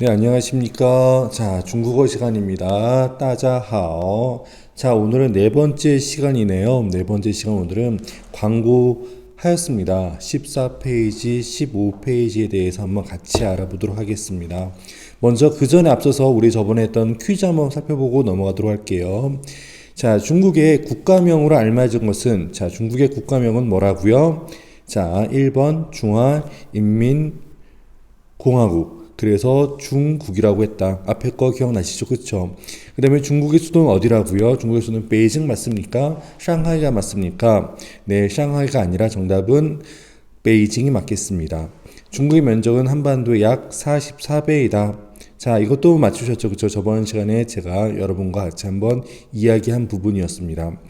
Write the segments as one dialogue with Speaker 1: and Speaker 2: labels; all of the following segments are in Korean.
Speaker 1: 네, 안녕하십니까. 자, 중국어 시간입니다. 따자하오. 자, 오늘은 네 번째 시간이네요. 네 번째 시간 오늘은 광고 하였습니다. 14페이지, 15페이지에 대해서 한번 같이 알아보도록 하겠습니다. 먼저 그 전에 앞서서 우리 저번에 했던 퀴즈 한번 살펴보고 넘어가도록 할게요. 자, 중국의 국가명으로 알려진 것은, 자, 중국의 국가명은 뭐라고요? 자, 1번 중화인민공화국. 그래서 중국이라고 했다. 앞에 거 기억나시죠? 그쵸? 그 다음에 중국의 수도는 어디라고요? 중국의 수도는 베이징 맞습니까? 상하이가 맞습니까? 네, 상하이가 아니라 정답은 베이징이 맞겠습니다. 중국의 면적은 한반도의 약 44배이다. 자, 이것도 맞추셨죠? 그쵸? 저번 시간에 제가 여러분과 같이 한번 이야기한 부분이었습니다.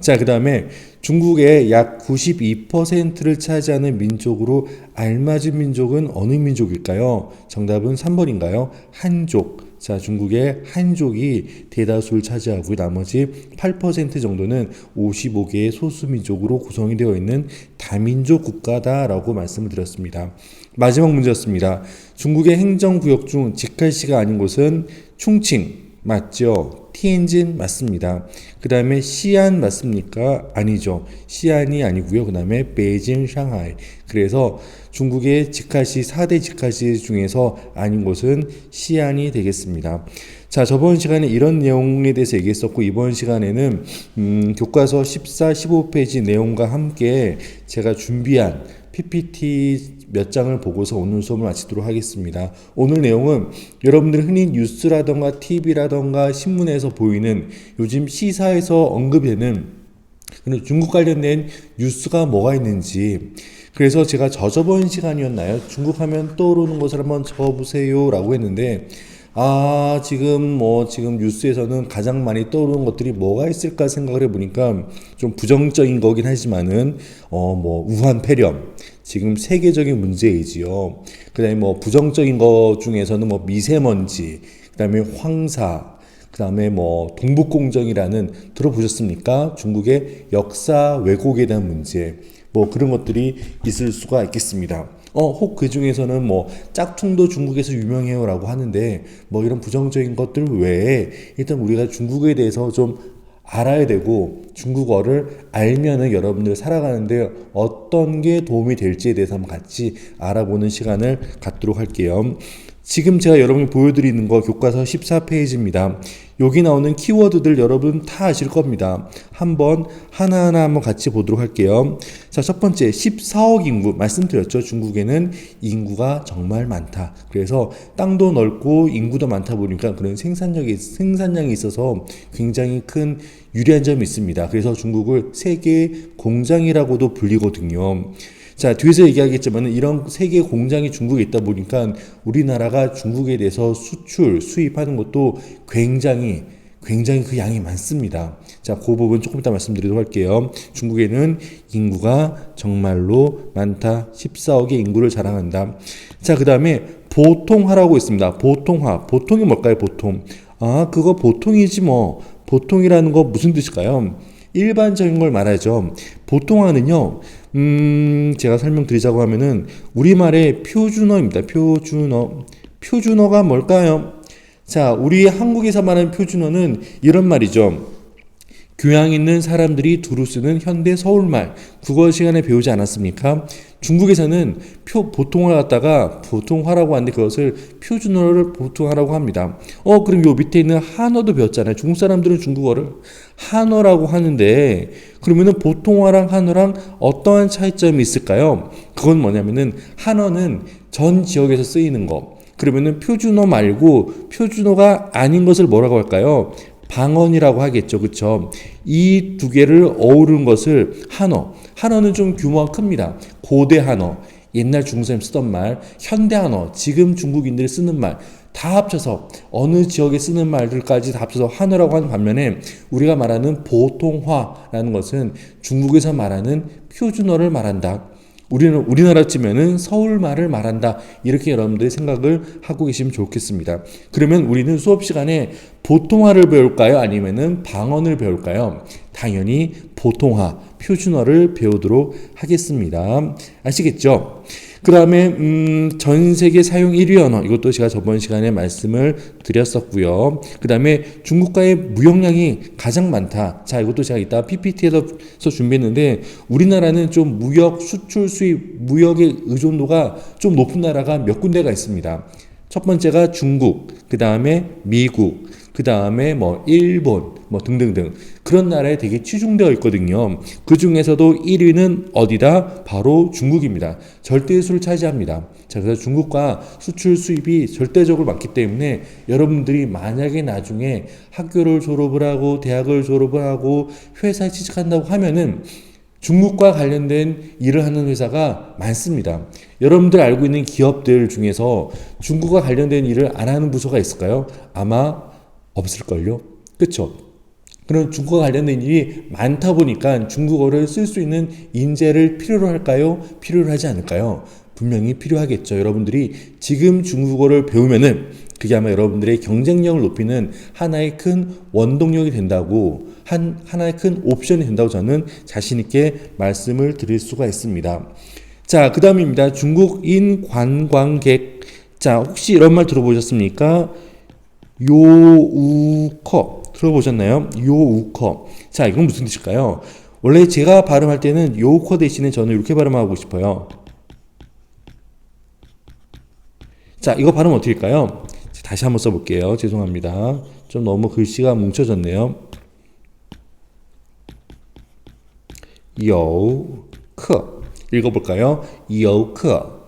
Speaker 1: 자, 그 다음에 중국의 약 92%를 차지하는 민족으로 알맞은 민족은 어느 민족일까요? 정답은 3번인가요? 한족. 자, 중국의 한족이 대다수를 차지하고 나머지 8% 정도는 55개의 소수민족으로 구성이 되어 있는 다민족 국가다라고 말씀을 드렸습니다. 마지막 문제였습니다. 중국의 행정구역 중 직할시가 아닌 곳은 충칭 맞죠? 티엔진 맞습니다. 그 다음에 시안 맞습니까? 아니죠. 시안이 아니고요. 그 다음에 베이징, 상하이. 그래서 중국의 직할시 4대 직할시 중에서 아닌 곳은 시안이 되겠습니다. 자, 저번 시간에 이런 내용에 대해서 얘기했었고 이번 시간에는 교과서 14, 15페이지 내용과 함께 제가 준비한 PPT 몇 장을 보고서 오늘 수업을 마치도록 하겠습니다. 오늘 내용은 여러분들 흔히 뉴스라던가 TV라던가 신문에서 보이는 요즘 시사에서 언급되는 중국 관련된 뉴스가 뭐가 있는지, 그래서 제가 저번 시간이었나요? 중국 하면 떠오르는 것을 한번 적어보세요 라고 했는데 지금 뉴스에서는 가장 많이 떠오르는 것들이 뭐가 있을까 생각을 해보니까 좀 부정적인 거긴 하지만은 우한 폐렴 지금 세계적인 문제이지요. 그다음에 부정적인 것 중에서는 미세먼지, 그다음에 황사, 그다음에 동북공정이라는 들어보셨습니까? 중국의 역사 왜곡에 대한 문제, 그런 것들이 있을 수가 있겠습니다. 혹 그 중에서는 짝퉁도 중국에서 유명해요라고 하는데 이런 부정적인 것들 외에 일단 우리가 중국에 대해서 좀 알아야 되고 중국어를 알면은 여러분들 살아가는데 어떤 게 도움이 될지에 대해서 한번 같이 알아보는 시간을 갖도록 할게요. 지금 제가 여러분이 보여드리는 거 교과서 14페이지입니다. 여기 나오는 키워드들 여러분 다 아실 겁니다. 한번 하나하나 한번 같이 보도록 할게요. 자, 첫 번째 14억 인구 말씀드렸죠. 중국에는 인구가 정말 많다. 그래서 땅도 넓고 인구도 많다 보니까 그런 생산량이 있어서 굉장히 큰 유리한 점이 있습니다. 그래서 중국을 세계 공장이라고도 불리거든요. 자, 뒤에서 얘기하겠지만 이런 세계 공장이 중국에 있다 보니까 우리나라가 중국에 대해서 수입하는 것도 굉장히 그 양이 많습니다. 자, 그 부분 조금 이따 말씀드리도록 할게요. 중국에는 인구가 정말로 많다. 14억의 인구를 자랑한다. 자, 그 다음에 보통화라고 있습니다. 보통화. 보통이 뭘까요? 보통. 그거 보통이지 보통이라는 거 무슨 뜻일까요? 일반적인 걸 말하죠. 보통화는요, 제가 설명드리자고 하면은 우리말의 표준어입니다. 표준어가 뭘까요? 자, 우리 한국에서 말하는 표준어는 이런 말이죠. 교양 있는 사람들이 두루 쓰는 현대 서울말, 국어 시간에 배우지 않았습니까? 중국에서는 보통화를 갖다가 보통화라고 하는데 그것을 표준어를 보통화라고 합니다. 그럼 요 밑에 있는 한어도 배웠잖아요. 중국 사람들은 중국어를 한어라고 하는데 그러면은 보통화랑 한어랑 어떠한 차이점이 있을까요? 그건 뭐냐면은 한어는 전 지역에서 쓰이는 거. 그러면은 표준어 말고 표준어가 아닌 것을 뭐라고 할까요? 방언이라고 하겠죠. 그쵸? 이 두 개를 어우른 것을 한어. 한어는 좀 규모가 큽니다. 고대 한어, 옛날 중국 사람이 쓰던 말, 현대 한어, 지금 중국인들이 쓰는 말, 다 합쳐서 어느 지역에 쓰는 말들까지 다 합쳐서 한어라고 하는 반면에 우리가 말하는 보통화라는 것은 중국에서 말하는 표준어를 말한다. 우리나라 치면은 서울말을 말한다. 이렇게 여러분들이 생각을 하고 계시면 좋겠습니다. 그러면 우리는 수업 시간에 보통화를 배울까요? 아니면은 방언을 배울까요? 당연히 보통화, 표준어를 배우도록 하겠습니다. 아시겠죠? 그 다음에 전 세계 사용 1위 언어, 이것도 제가 저번 시간에 말씀을 드렸었고요. 그 다음에 중국과의 무역량이 가장 많다. 자, 이것도 제가 이따 PPT에서 준비했는데, 우리나라는 좀 무역, 수출, 수입, 무역의 의존도가 좀 높은 나라가 몇 군데가 있습니다. 첫 번째가 중국, 그 다음에 미국, 그 다음에 뭐 일본, 뭐 등등등 그런 나라에 되게 치중되어 있거든요. 그 중에서도 1위는 어디다? 바로 중국입니다. 절대수를 차지합니다. 자, 그래서 중국과 수출 수입이 절대적으로 많기 때문에 여러분들이 만약에 나중에 학교를 졸업을 하고 대학을 졸업을 하고 회사에 취직한다고 하면은 중국과 관련된 일을 하는 회사가 많습니다. 여러분들 알고 있는 기업들 중에서 중국과 관련된 일을 안 하는 부서가 있을까요? 아마 없을걸요? 그쵸? 그런 중국과 관련된 일이 많다 보니까 중국어를 쓸 수 있는 인재를 필요로 할까요? 필요로 하지 않을까요? 분명히 필요하겠죠. 여러분들이 지금 중국어를 배우면은 그게 아마 여러분들의 경쟁력을 높이는 하나의 큰 원동력이 된다고, 하나의 큰 옵션이 된다고 저는 자신있게 말씀을 드릴 수가 있습니다. 자, 그 다음입니다. 중국인 관광객. 자, 혹시 이런 말 들어보셨습니까? 요우커 들어보셨나요? 요우커. 자, 이건 무슨 뜻일까요? 원래 제가 발음할 때는 요우커 대신에 저는 이렇게 발음하고 싶어요. 자, 이거 발음 어떻게 할까요? 다시 한번 써볼게요. 죄송합니다. 좀 너무 글씨가 뭉쳐졌네요. 요우커 읽어볼까요? 요우커.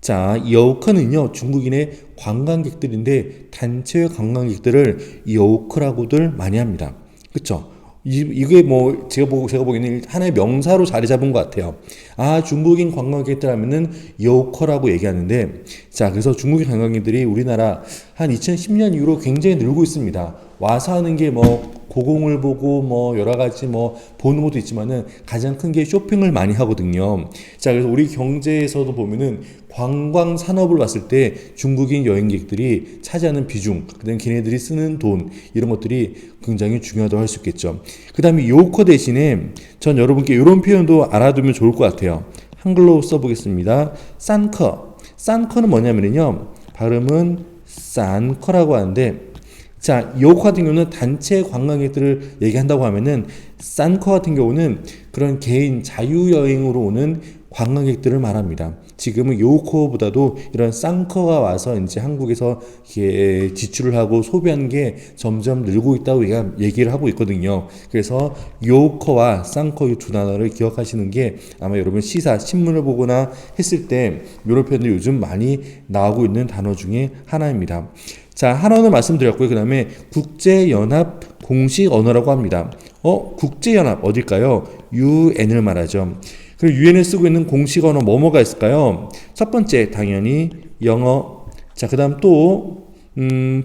Speaker 1: 자, 요우커는요, 중국인의 관광객들인데 단체 관광객들을 요우커라고들 많이 합니다. 그쵸? 이게 뭐 제가 보기에는 하나의 명사로 자리 잡은 것 같아요. 아, 중국인 관광객들 하면은 요우커라고 얘기하는데, 자, 그래서 중국인 관광객들이 우리나라 한 2010년 이후로 굉장히 늘고 있습니다. 와서 하는 게 뭐 고궁을 보고 뭐 여러 가지 뭐 보는 것도 있지만은 가장 큰 게 쇼핑을 많이 하거든요. 자, 그래서 우리 경제에서도 보면은 관광 산업을 봤을 때 중국인 여행객들이 차지하는 비중, 그다음에 걔네들이 쓰는 돈, 이런 것들이 굉장히 중요하다고 할 수 있겠죠. 그다음에 요커 대신에 전 여러분께 이런 표현도 알아두면 좋을 것 같아요. 한글로 써보겠습니다. 싼커. 싼커는 뭐냐면요, 발음은 싼커라고 하는데, 자, 요커 같은 경우는 단체 관광객들을 얘기한다고 하면은, 싼커 같은 경우는 그런 개인 자유여행으로 오는 관광객들을 말합니다. 지금은 요커보다도 이런 싼커가 와서 이제 한국에서 이렇게 지출을 하고 소비하는 게 점점 늘고 있다고 얘기를 하고 있거든요. 그래서 요커와 싼커 이 두 단어를 기억하시는 게, 아마 여러분 시사, 신문을 보거나 했을 때 이런 표현들이 요즘 많이 나오고 있는 단어 중에 하나입니다. 자, 한어는 말씀드렸고요. 그 다음에 국제연합 공식 언어라고 합니다. 국제연합 어딜까요? UN을 말하죠. 그리고 UN을 쓰고 있는 공식 언어 뭐가 있을까요? 첫 번째 당연히 영어. 자, 그 다음 또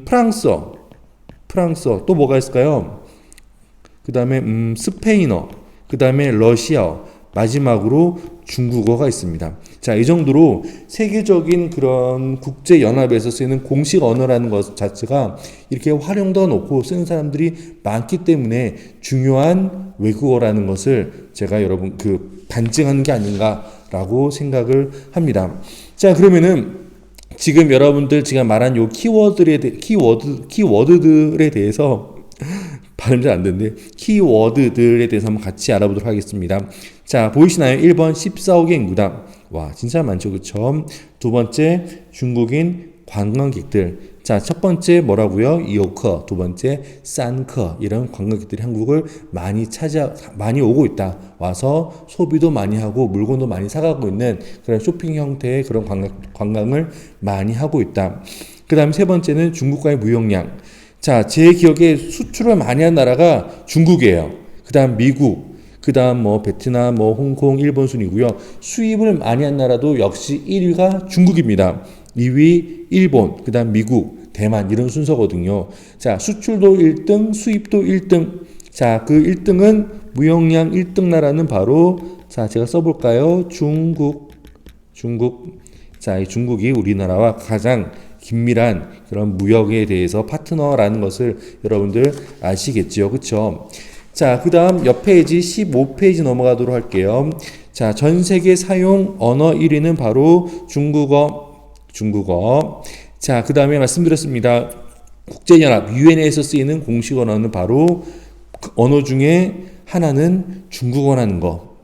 Speaker 1: 프랑스어 또 뭐가 있을까요? 그 다음에 스페인어, 그 다음에 러시아어, 마지막으로 중국어가 있습니다. 자, 이 정도로 세계적인 그런 국제연합에서 쓰이는 공식 언어라는 것 자체가 이렇게 활용도 놓고 쓰는 사람들이 많기 때문에 중요한 외국어라는 것을 제가 여러분 반증하는 게 아닌가라고 생각을 합니다. 자, 그러면은 지금 여러분들 제가 말한 요 키워드들에 대해서 발음 잘 안 되는데, 키워드들에 대해서 한번 같이 알아보도록 하겠습니다. 자, 보이시나요? 1번 14억의 인구다. 와, 진짜 많죠, 그쵸? 두 번째 중국인 관광객들. 자, 첫 번째 뭐라고요? 요커. 두 번째 싼커. 이런 관광객들이 한국을 많이 오고 있다. 와서 소비도 많이 하고 물건도 많이 사가고 있는 그런 쇼핑 형태의 그런 관광을 많이 하고 있다. 그 다음 세 번째는 중국과의 무역량. 자, 제 기억에 수출을 많이 한 나라가 중국이에요. 그 다음 미국, 그 다음 뭐 베트남, 뭐 홍콩, 일본 순이고요. 수입을 많이 한 나라도 역시 1위가 중국입니다. 2위 일본, 그 다음 미국, 대만, 이런 순서거든요. 자, 수출도 1등, 수입도 1등. 자, 그 1등은 무역량 1등 나라는 바로, 자, 제가 써볼까요? 중국. 자, 이 중국이 우리나라와 가장 긴밀한 그런 무역에 대해서 파트너라는 것을 여러분들 아시겠지요, 그렇죠? 자, 그 다음 옆 페이지 15페이지 넘어가도록 할게요. 자, 전 세계 사용 언어 1위는 바로 중국어. 자, 그 다음에 말씀드렸습니다. 국제연합 유엔에서 쓰이는 공식 언어는 바로 그 언어 중에 하나는 중국어라는 거.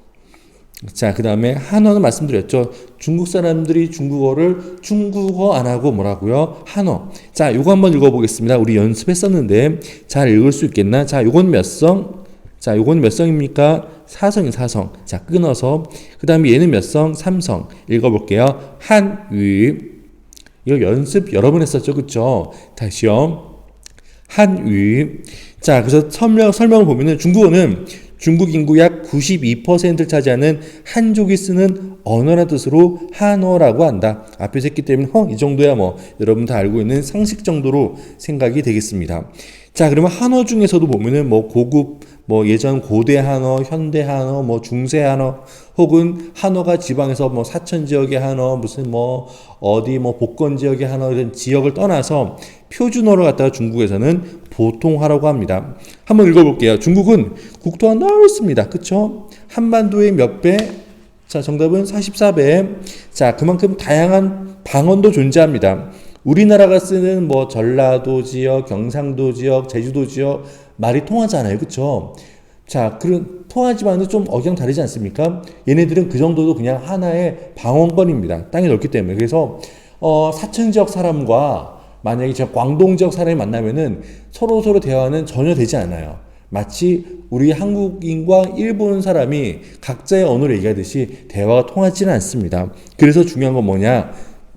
Speaker 1: 자, 그 다음에 한어는 말씀드렸죠. 중국 사람들이 중국어를 중국어 안 하고 뭐라고요? 한어. 자, 요거 한번 읽어보겠습니다. 우리 연습했었는데 잘 읽을 수 있겠나? 자, 요건 몇 성? 자, 요건 몇 성입니까? 4성이 4성. 자, 끊어서. 그 다음에 얘는 몇 성? 3성. 읽어볼게요. 한유. 이거 연습 여러 번 했었죠. 그쵸? 다시요. 한유. 자, 그래서 설명을 보면은 중국어는 중국 인구 약 92%를 차지하는 한족이 쓰는 언어라는 뜻으로 한어라고 한다. 앞에서 했기 때문에 이 정도야 뭐 여러분 다 알고 있는 상식 정도로 생각이 되겠습니다. 자, 그러면 한어 중에서도 보면은 뭐 고급, 뭐 예전 고대 한어, 현대 한어, 뭐 중세 한어, 혹은 한어가 지방에서 뭐 사천 지역의 한어, 무슨 뭐 어디 뭐 복건 지역의 한어 이런 지역을 떠나서 표준어를 갖다가 중국에서는 보통화라고 합니다. 한번 읽어볼게요. 중국은 국토가 넓습니다. 그쵸? 한반도의 몇 배? 자, 정답은 44배. 자, 그만큼 다양한 방언도 존재합니다. 우리나라가 쓰는 뭐 전라도 지역, 경상도 지역, 제주도 지역 말이 통하잖아요. 그쵸? 자, 그런 통하지만은 좀 억양 다르지 않습니까? 얘네들은 그 정도도 그냥 하나의 방언권입니다. 땅이 넓기 때문에. 그래서 사천 지역 사람과 만약에 제가 광동 지역 사람이 만나면은 서로 대화는 전혀 되지 않아요. 마치 우리 한국인과 일본 사람이 각자의 언어를 얘기하듯이 대화가 통하지는 않습니다. 그래서 중요한 건 뭐냐?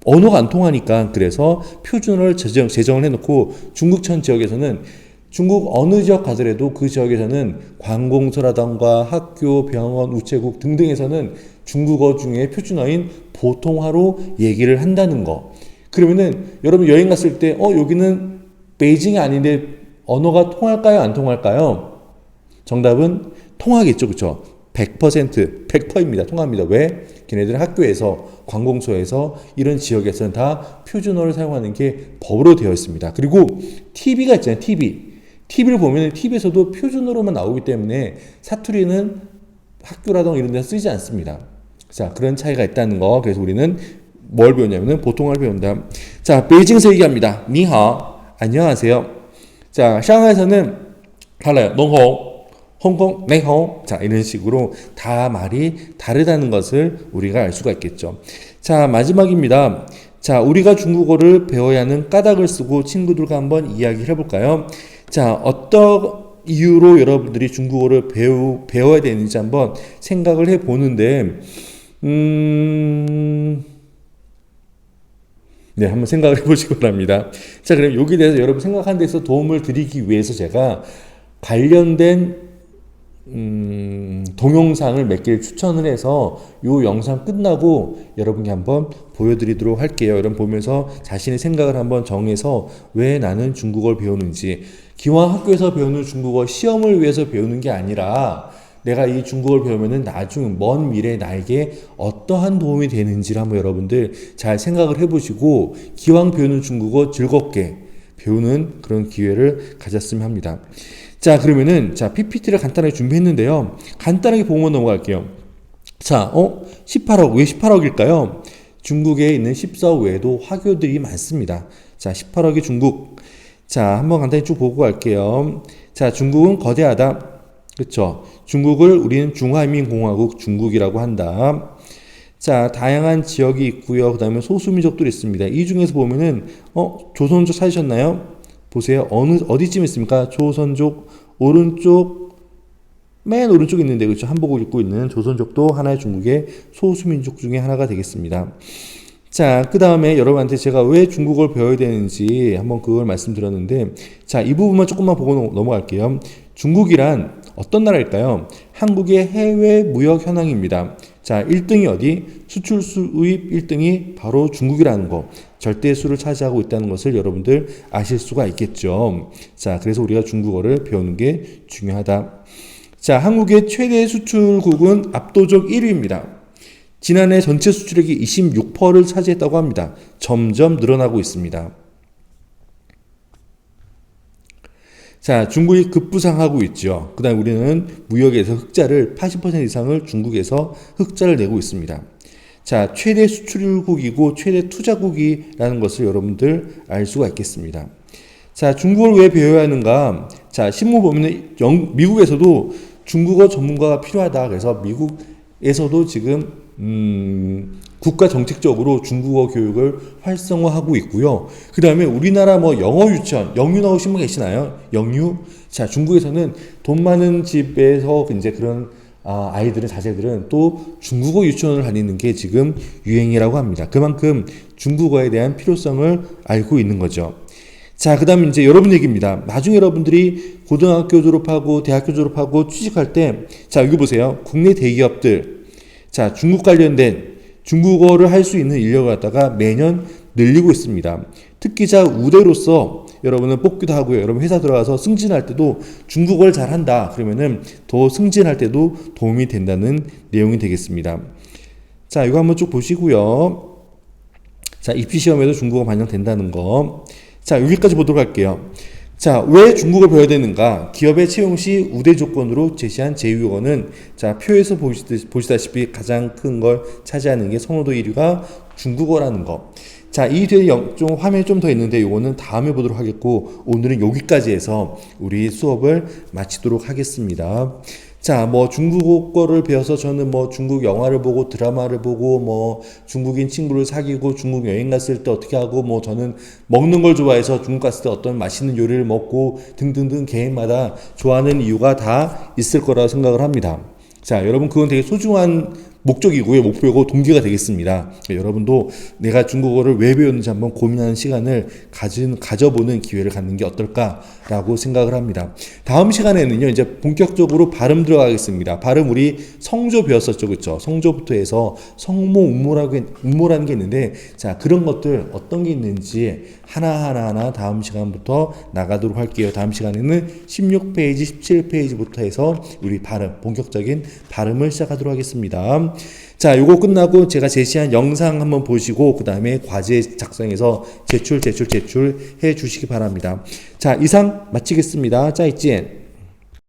Speaker 1: 언어가 안 통하니까 그래서 표준어를 제정을 해놓고 중국천 지역에서는 중국 어느 지역 가더라도 그 지역에서는 관공서라던가 학교, 병원, 우체국 등등에서는 중국어 중에 표준어인 보통화로 얘기를 한다는 거. 그러면은 여러분 여행 갔을 때 여기는 베이징이 아닌데 언어가 통할까요? 안 통할까요? 정답은 통하겠죠. 그렇죠? 100%입니다. 통합니다. 왜? 걔네들은 학교에서 관공서에서 이런 지역에서는 다 표준어를 사용하는 게 법으로 되어 있습니다. 그리고 TV가 있잖아요. TV를 보면 TV에서도 표준어로만 나오기 때문에 사투리는 학교라던가 이런 데서 쓰지 않습니다. 자, 그런 차이가 있다는 거. 그래서 우리는 뭘 배우냐면은 보통화를 배운다. 자, 베이징에서 얘기합니다. 니하오. 안녕하세요. 자, 상하이에서는 달라요. 농호, 홍콩, 네호. 자, 이런 식으로 다 말이 다르다는 것을 우리가 알 수가 있겠죠. 자, 마지막입니다. 자, 우리가 중국어를 배워야 하는 까닭을 쓰고 친구들과 한번 이야기를 해볼까요? 자, 어떤 이유로 여러분들이 중국어를 배워야 되는지 한번 생각을 해보는데, 네, 한번 생각을 해보시기 바랍니다. 자, 그럼 여기에 대해서 여러분 생각하는 데서 도움을 드리기 위해서 제가 관련된 동영상을 몇 개를 추천을 해서 이 영상 끝나고 여러분께 한번 보여드리도록 할게요. 여러분 보면서 자신의 생각을 한번 정해서 왜 나는 중국어를 배우는지, 기왕 학교에서 배우는 중국어 시험을 위해서 배우는 게 아니라 내가 이 중국어를 배우면은 나중 먼 미래에 나에게 어떠한 도움이 되는지를 한번 여러분들 잘 생각을 해보시고 기왕 배우는 중국어 즐겁게 배우는 그런 기회를 가졌으면 합니다. 자, 그러면은 자, PPT를 간단하게 준비했는데요. 간단하게 보고 넘어갈게요. 자, 18억. 왜 18억일까요? 중국에 있는 14억 외에도 화교들이 많습니다. 자, 18억이 중국. 자, 한번 간단히 쭉 보고 갈게요. 자, 중국은 거대하다. 그렇죠? 중국을 우리는 중화인민공화국 중국이라고 한다. 자, 다양한 지역이 있고요. 그 다음에 소수민족들이 있습니다. 이 중에서 보면은 조선족 찾으셨나요? 보세요. 어디쯤 있습니까? 조선족 오른쪽, 맨 오른쪽에 있는데, 그렇죠? 한복을 입고 있는 조선족도 하나의 중국의 소수민족 중에 하나가 되겠습니다. 자, 그 다음에 여러분한테 제가 왜 중국어를 배워야 되는지 한번 그걸 말씀드렸는데, 자, 이 부분만 조금만 보고 넘어갈게요. 중국이란 어떤 나라일까요? 한국의 해외 무역 현황입니다. 자, 1등이 어디? 수출 수입 1등이 바로 중국이라는 거. 절대수를 차지하고 있다는 것을 여러분들 아실 수가 있겠죠. 자, 그래서 우리가 중국어를 배우는 게 중요하다. 자, 한국의 최대 수출국은 압도적 1위입니다. 지난해 전체 수출액이 26%를 차지했다고 합니다. 점점 늘어나고 있습니다. 자, 중국이 급부상하고 있죠. 그 다음에 우리는 무역에서 흑자를 80% 이상을 중국에서 흑자를 내고 있습니다. 자, 최대 수출국이고 최대 투자국이라는 것을 여러분들 알 수가 있겠습니다. 자, 중국을 왜 배워야 하는가? 자, 신문 보면은 미국에서도 중국어 전문가가 필요하다. 그래서 미국에서도 지금 국가 정책적으로 중국어 교육을 활성화하고 있고요. 그 다음에 우리나라 뭐 영어 유치원, 영유 나오신 분 계시나요? 영유? 자, 중국에서는 돈 많은 집에서 이제 그런 아이들은, 자제들은 또 중국어 유치원을 다니는 게 지금 유행이라고 합니다. 그만큼 중국어에 대한 필요성을 알고 있는 거죠. 자, 그 다음에 이제 여러분 얘기입니다. 나중에 여러분들이 고등학교 졸업하고 대학교 졸업하고 취직할 때, 자, 여기 보세요. 국내 대기업들, 자, 중국 관련된 중국어를 할 수 있는 인력을 갖다가 매년 늘리고 있습니다. 특기자 우대로서 여러분은 뽑기도 하고요. 여러분 회사 들어가서 승진할 때도 중국어를 잘한다. 그러면은 더 승진할 때도 도움이 된다는 내용이 되겠습니다. 자, 이거 한번 쭉 보시고요. 자, 입시시험에도 중국어 반영된다는 거. 자, 여기까지 보도록 할게요. 자, 왜 중국어를 배워야 되는가? 기업의 채용 시 우대 조건으로 제시한 제2외국어는 자, 표에서 보시다시피 가장 큰 걸 차지하는 게 선호도 1위가 중국어라는 거. 자, 이 뒤에 좀 화면이 좀 더 있는데 요거는 다음에 보도록 하겠고 오늘은 여기까지 해서 우리 수업을 마치도록 하겠습니다. 자, 뭐 중국어를 배워서 저는 뭐 중국 영화를 보고 드라마를 보고 뭐 중국인 친구를 사귀고 중국 여행 갔을 때 어떻게 하고 뭐 저는 먹는 걸 좋아해서 중국 갔을 때 어떤 맛있는 요리를 먹고 등등등 개인마다 좋아하는 이유가 다 있을 거라고 생각을 합니다. 자, 여러분 그건 되게 소중한 목적이고요. 목표고 동기가 되겠습니다. 여러분도 내가 중국어를 왜 배웠는지 한번 고민하는 시간을 가져보는 기회를 갖는 게 어떨까라고 생각을 합니다. 다음 시간에는요, 이제 본격적으로 발음 들어가겠습니다. 발음 우리 성조 배웠었죠. 그렇죠? 성조부터 해서 성모, 음모라는 게 있는데, 자, 그런 것들 어떤 게 있는지 하나하나 다음 시간부터 나가도록 할게요. 다음 시간에는 16페이지, 17페이지부터 해서 우리 발음, 본격적인 발음을 시작하도록 하겠습니다. 자, 요거 끝나고 제가 제시한 영상 한번 보시고 그 다음에 과제 작성해서 제출해 주시기 바랍니다. 자, 이상 마치겠습니다. 짜이찐.